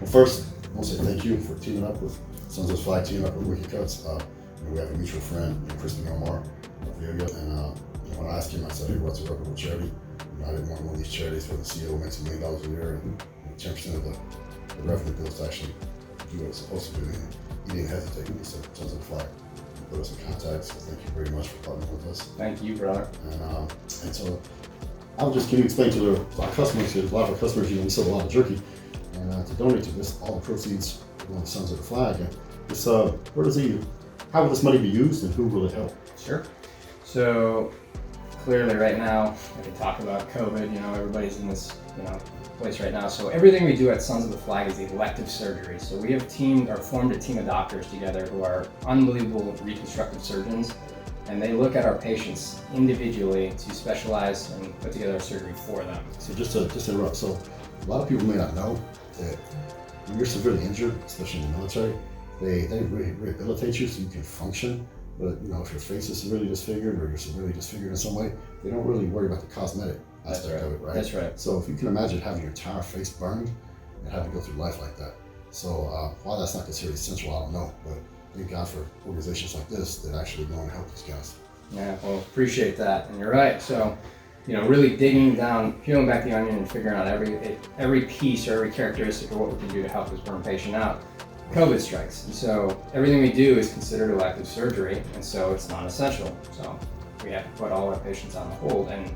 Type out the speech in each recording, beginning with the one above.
Well, first, I want to say thank you for teaming up with Sons of the Flag, teaming up with Wicked Cutz. We have a mutual friend, Kristen Omar, and when I asked him, I said, hey, what's a reputable charity? I didn't want one of these charities where the CEO makes $1 million a year and 10% of the revenue goes to actually do what it's supposed to do. And he didn't hesitate when he said Sons of the Flag. He put us in contact, so thank you very much for partnering with us. Thank you, brother. And so I was just, can you explain to our customers, because a lot of our customers, we sell a lot of jerky, and to donate to this, all the proceeds going to Sons of the Flag. And this, how will this money be used, and who will it help? Sure. So clearly right now, if we talk about COVID, everybody's in this, place right now. So everything we do at Sons of the Flag is elective surgery. So we have formed a team of doctors together who are unbelievable reconstructive surgeons, and they look at our patients individually to specialize and put together a surgery for them. So just to interrupt, so a lot of people may not know that when you're severely injured, especially in the military, they rehabilitate you so you can function. But if your face is severely disfigured or you're severely disfigured in some way, they don't really worry about the cosmetic aspect of it, right? That's right. So if you can imagine having your entire face burned and having to go through life like that. So why that's not considered essential, I don't know. But thank God for organizations like this that actually go and help these guys. Yeah, well, appreciate that. And you're right. So, really digging down, peeling back the onion and figuring out every piece or every characteristic of what we can do to help this burn patient out. COVID strikes. And so everything we do is considered elective surgery, and so it's non-essential. So we have to put all our patients on hold. And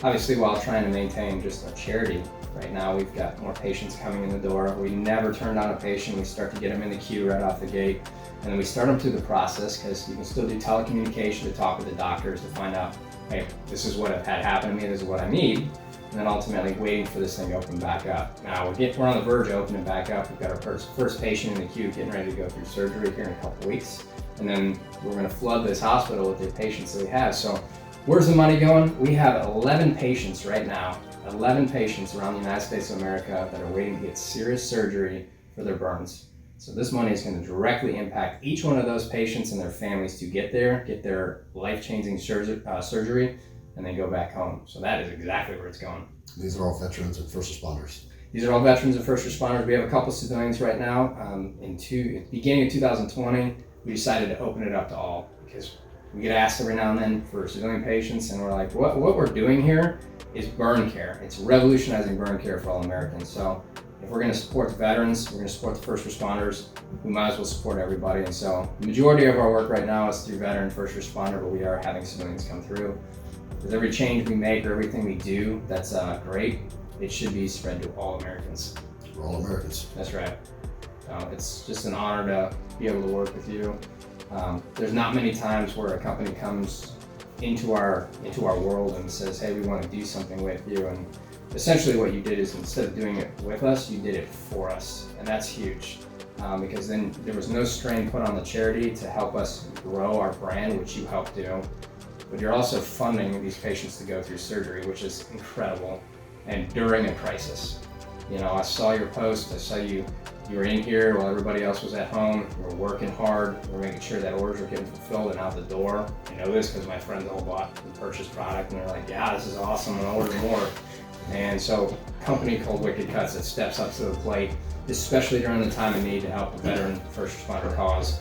obviously, while trying to maintain just a charity, right now we've got more patients coming in the door. We never turn down a patient. We start to get them in the queue right off the gate. And then we start them through the process, because you can still do telecommunication to talk with the doctors to find out, hey, this is what had happened to me, this is what I need. And then ultimately waiting for this thing to open back up. Now we're on the verge of opening back up. We've got our first patient in the queue getting ready to go through surgery here in a couple weeks. And then we're gonna flood this hospital with the patients that we have. So where's the money going? We have 11 patients right now, 11 patients around the United States of America that are waiting to get serious surgery for their burns. So this money is gonna directly impact each one of those patients and their families to get their life-changing surgery, and then go back home. So that is exactly where it's going. These are all veterans and first responders. These are all veterans and first responders. We have a couple civilians right now. At the beginning of 2020, we decided to open it up to all, because we get asked every now and then for civilian patients, and we're like, what we're doing here is burn care. It's revolutionizing burn care for all Americans. So if we're gonna support the veterans, we're gonna support the first responders, we might as well support everybody. And so the majority of our work right now is through veteran first responder, but we are having civilians come through. Because every change we make or everything we do that's great, it should be spread to all Americans. We're all Americans. That's right. It's just an honor to be able to work with you. There's not many times where a company comes into our world and says, hey, we want to do something with you. And essentially what you did is, instead of doing it with us, you did it for us. And that's huge. Because then there was no strain put on the charity to help us grow our brand, which you helped do. But you're also funding these patients to go through surgery, which is incredible, and during a crisis. I saw your post, I saw you were in here while everybody else was at home. You were working hard, you were making sure that orders were getting fulfilled and out the door. I know this because my friends all bought and purchased product, and they're like, yeah, this is awesome, I'll order more. And so a company called Wicked Cutz that steps up to the plate, especially during the time of need to help a veteran first responder cause.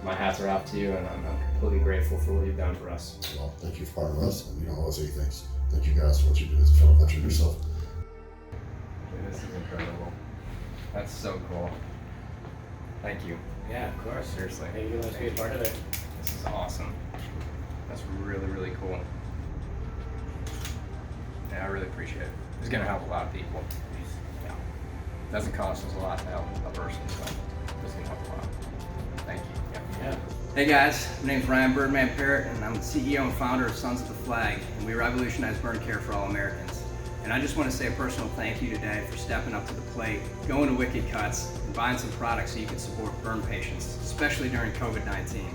My hats are off to you, and I'm completely grateful for what you've done for us. Well, thank you for part of us, and you don't owe us anything. Thank you guys for what you do as a fellow veteran yourself. This is incredible. That's so cool. Thank you. Yeah, of course. Seriously. Thank you. Let's be a part of it. This is awesome. That's really, really cool. Yeah, I really appreciate it. It's going to help a lot of people. Yeah. It doesn't cost us a lot to help a person, so it's going to help a lot. Thank you. Yeah. Hey guys, my name's Ryan Birdman Parrott, and I'm the CEO and founder of Sons of the Flag, and we revolutionize burn care for all Americans. And I just want to say a personal thank you today for stepping up to the plate, going to Wicked Cutz, and buying some products so you can support burn patients, especially during COVID-19.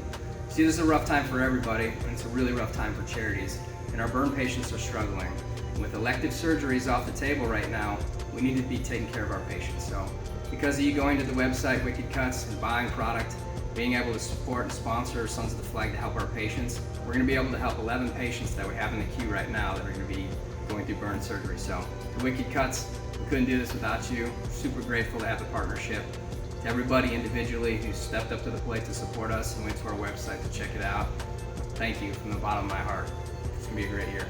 See, this is a rough time for everybody, and it's a really rough time for charities, and our burn patients are struggling. And with elective surgeries off the table right now, we need to be taking care of our patients. So because of you going to the website Wicked Cutz and buying product, being able to support and sponsor Sons of the Flag to help our patients, we're going to be able to help 11 patients that we have in the queue right now that are going to be going through burn surgery. So to Wicked Cutz, we couldn't do this without you. We're super grateful to have the partnership. To everybody individually who stepped up to the plate to support us and went to our website to check it out, thank you from the bottom of my heart. It's gonna be a great year.